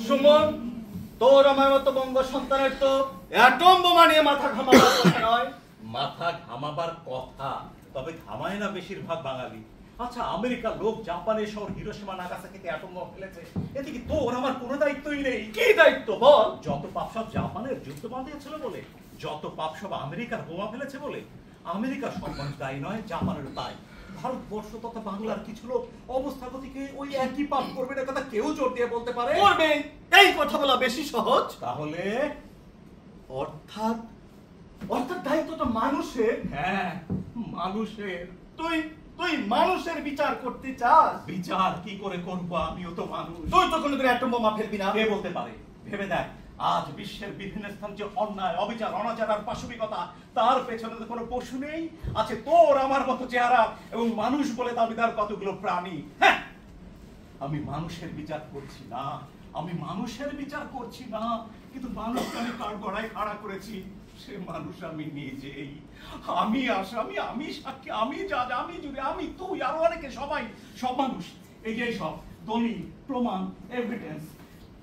সুমন, তোর আমার মতো বঙ্গ সন্তানের তো অ্যাটম বোমা নিয়ে মাথা ঘামাবার কথা নয়। মাথা ঘামাবার কথা, তবে ঘামায় না বেশিরভাগ বাঙালি। আচ্ছা, আমেরিকার লোক জাপানের শহর হিরোশিমা নাগাসাকিতে অ্যাটম বোমা ফেলেছে, এতে কি তোর আমার কোনো দায়িত্বই নেই? কি দায়িত্ব বল? যত পাপ সব জাপানের যুদ্ধ বাঁধিয়েছিল বলে, যত পাপ সব আমেরিকার বোমা ফেলেছে বলে। আমেরিকার সব মানুষ দায়ী নয়, জাপানের তাই। ভারতবর্ষ তথা বাংলার কিছু লোক অবস্থাগতিকে ওই একই পাপ করবে না কথা কেউ জোর দিয়ে বলতে পারে? করবে। এই কথা বলা বেশি সহজ। তাহলে অর্থাৎ দায়িত্বটা মানুষের। হ্যাঁ, মানুষের। তুই মানুষের বিচার করতে চাস? বিচার কি করে করবো? আমিও তো মানুষ। তুই তো কোনোদিন অ্যাটম বোমা ফেলবি না। কে বলতে পারে? ভেবে দেখ, আজ বিশ্বের বিভিন্ন স্থান যে অন্যায়, অবিচার, অনাচার আর পাশবিকতা, তার পেছনে তো কোনো পশু নেই। আছে তোর আমার মতো চেহারা এবং মানুষ বলে দাবিদার কতগুলো প্রাণী। হ্যাঁ, আমি মানুষের বিচার করছি না, কিন্তু মানুষকে আমি কার গড়ায় খাড়া করেছি, সে মানুষ আমি নিজেই। আমি আসামি, আমি সাক্ষী, আমি জাজ, আমি জুরি, আমি তুই, আরো অনেকে, সবাই, সব মানুষ। এই যে সব দলিল, প্রমাণ, evidence,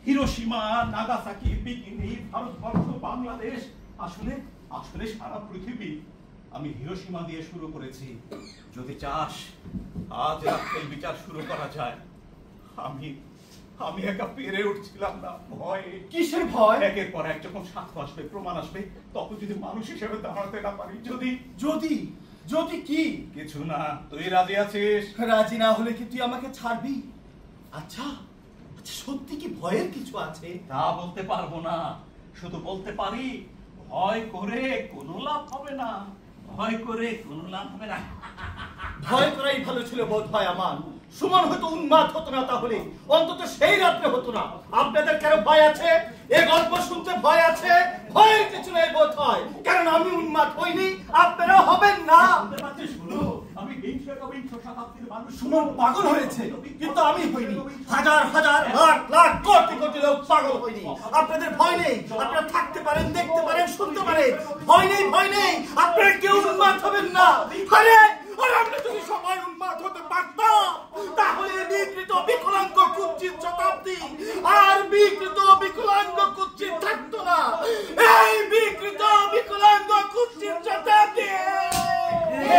Hiroshima, Nagasaki, bikini, Bharatvarsha, Bangladesh, আসলে সারা পৃথিবী। আমি হিরোশিমা দিয়ে শুরু করেছি। যদি চাস আজ রাতে বিচার শুরু করা যায়। আমি একা পেরে উঠছিলাম না ভয়ে। কিসের ভয়? একের পর এক যখন সাক্ষ্য আসবে, প্রমাণ আসবে, তখন যদি মানুষ হিসেবে দাঁড়াতে না পারি, যদি কি? কিছু না। তুই রাজি আছিস? রাজি না হলে কি তুই আমাকে ছাড়বি? আচ্ছা, সত্যি কি ভয়ের কিছু আছে? তা বলতে পারবো না, শুধু বলতে পারি ভয় করে কোনো লাভ হবে না। ভয় করাই ভালো ছিল বোধ হয় আমার। সুমন হয়তো উন্মাদ হতো না, তাহলে অন্তত সেই রাত্রে হতো না। আপনাদের কেন ভয় আছে? এ গল্প শুনতে ভয় আছে? ভয়ের কিছু নেই বোধ হয়, কারণ আমি উন্মাদ হইনি, আপনারা হবেন না। আমি শতাব্দীর মানুষ। সুমন পাগল হয়েছে, কিন্তু আমি হইনি। হাজার লাখ কোটি লোক পাগল হয়নি। আপনাদের ভয় নেই, আপনারা থাকতে পারেন, দেখতে পারেন, শুনতে পারেন। ভয় নেই, আপনারা কেউ উন্মাদ হবেন না। আরে আমরা যদি সবাই উন্মাদ হতে পারতাম, তাহলে বিকৃত বিকলাঙ্গ কুৎসিত শতাব্দী আর বিকৃত বিকলাঙ্গ কুৎসিত থাকতো না। এই বিকৃত বিকলাঙ্গ কুৎসিত শতাব্দী,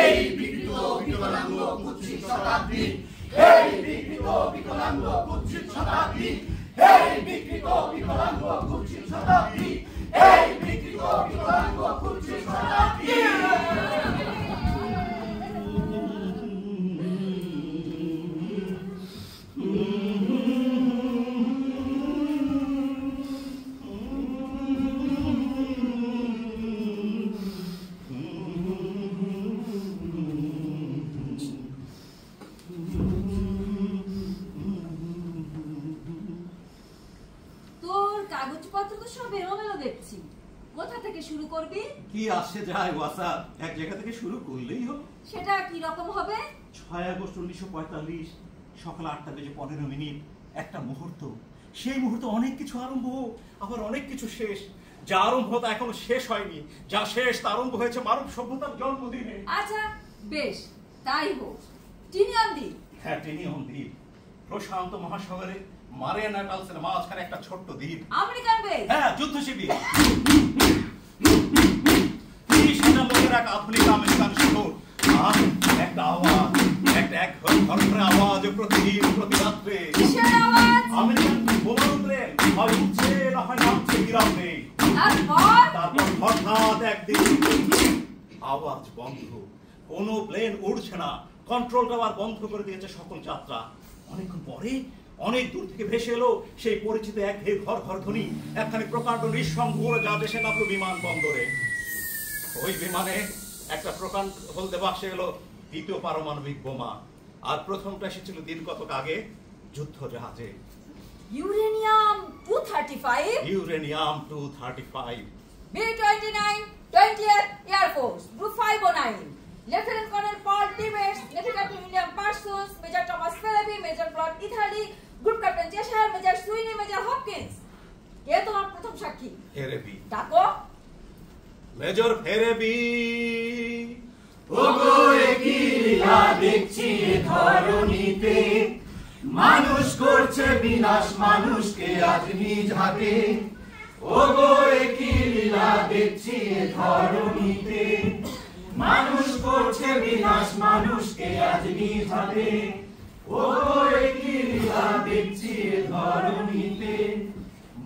এই বিকৃত বিকলাঙ্গ কুৎসিত শতাব্দী, এই বিকৃত বিকলাঙ্গ কুৎসিত শতাব্দী, এই বিকৃত বিকলাঙ্গ কুৎসিত শতাব্দী, এই বিকৃত বিকলাঙ্গ কুৎসিত শতাব্দী। কোথা থেকে শুরু করবি? কি আসে যায় ওয়াসা, এক জায়গা থেকে শুরু করলেই হলো। সেটা কি রকম হবে? 6 আগস্ট 1945 সকাল 8:15 একটা মুহূর্ত। সেই মুহূর্তে অনেক কিছু আরম্ভ, আবার অনেক কিছু শেষ। যা আরম্ভ তা এখনো শেষ হয়নি, যা শেষ তা আরম্ভ হয়েছে মানব সভ্যতার জন্মদিনে। আচ্ছা বেশ, তাই হোক। টিনিয়ন দ্বীপ। হ্যাঁ, টিনিয়ন দ্বীপ প্রশান্ত মহাসাগরে মারিয়ানা ট্রায়াঞ্জেলের মাঝখানে একটা ছোট্ট দ্বীপ। American base. হ্যাঁ, যুদ্ধ শিবির। 30,000 লোকের এক আধুনিক আমেরিকান শহর। আর একটা আওয়াজ, একটা এক ধরনের আওয়াজ প্রতিদিন, প্রতি রাত্রে। কিসের আওয়াজ? আমেরিকান বোমা প্লেন হয় উঠছে না হয় নামছে বিরামে। তারপর হঠাৎ একদিন আওয়াজ বন্ধ, কোনো প্লেন উড়ছে না, কন্ট্রোল টাওয়ার বন্ধ করে দিয়েছে সকল যাত্রা। অনেকক্ষণ পরে অনেক দূর থেকে ভেসে এলো সেই পরিচিত এক ঘর ধ্বনি, একখানি প্রকাণ্ড নিঃসঙ্গ যা দেশে নামলো বিমানবন্দরে। ওই বিমানে একটা প্রকাণ্ড বলতে বাসে এলো দ্বিতীয় পারমাণবিক বোমা। আর প্রথমটা এসেছিল দিন কতক আগে যুদ্ধ জাহাজে। Uranium 235। Uranium 235। B-29 20th Air Force, Group 509. Lieutenant Colonel Paul Tibbets, Lieutenant Captain William Parsons, Major Thomas Philby, Major Claude Italy, Group Captain Cheshire, Major Sweeney, Major Hopkins. কে তোমার প্রথম সাক্ষী? ফেরেবি। ডাকো। মেজর ফেরেবি। ওগো একই লীলা দেখছি ধরণীতে, মানুষ করছে বিনাশ মানুষকে আজ নিজ হাতে ওগো একই লীলা দেখছি এ ধরণীতে মানুষ করছে বিনাশ মানুষকে আজ নিজ হাতে ওগো একই লীলা দেখছি এ ধরণীতে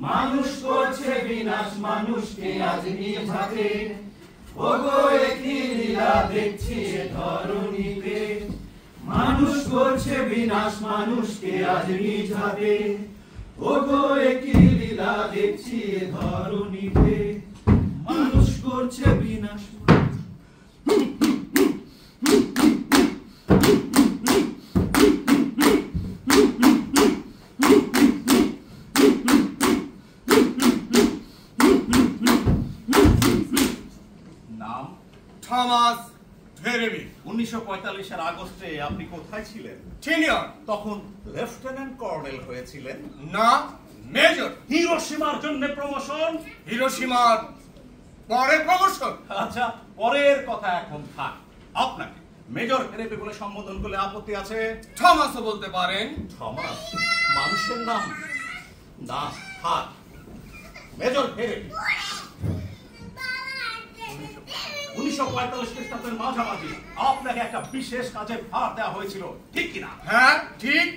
মানুষ করছে বিনাশ মানুষকে আজ নিজ হাতে ওগো একই লীলা দেখছি এ ধরণীতে মানুষ করছে বিনাশ মানুষকে আজ নিজ হাতে ওগো একই লীলা দেখছি এ ধরণীতে মানুষ করছে বিনাশ নাম থমাস ভেরেবি। 1945 আগস্টে আপনি কোথায় ছিলেন? সিনিয়র তখন লেফটেন্যান্ট কর্নেল হয়েছিলেন। না মেজর। হিরোশিমার জন্য প্রমোশন। হিরোশিমার পরে প্রমোশন। আচ্ছা, পরের কথা এখন থাক। আপনাকে মেজর ভেরেবি বলে সম্বোধন করলে আপত্তি আছে? থমাসও বলতে পারেন। থমাস মানুষের নাম না, থাক। মেজর ভেরেবি 1945 খ্রিস্টাব্দের মাঝামাঝি আপনাকে একটা বিশেষ কাজে ভার দেওয়া হয়েছিল, ঠিক কিনা? হ্যাঁ ঠিক।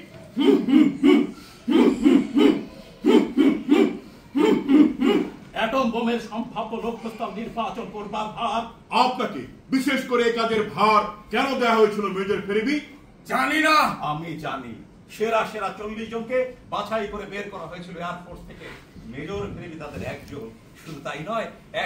অ্যাটম বোমের সম্ভাব্য লক্ষ্যস্থল নির্বাচন করবার ভার আপনাকে বিশেষ করে এই কাজের ভার কেন দেওয়া হয়েছিল মেজর ভেরেবি? জানি না। আমি জানি। সেরা 40 জনকে বাছাই করে বের করা হয়েছিল এয়ারফোর্স থেকে। মেজর ভেরেবি তাদের একজন। শুধু তাই নয়,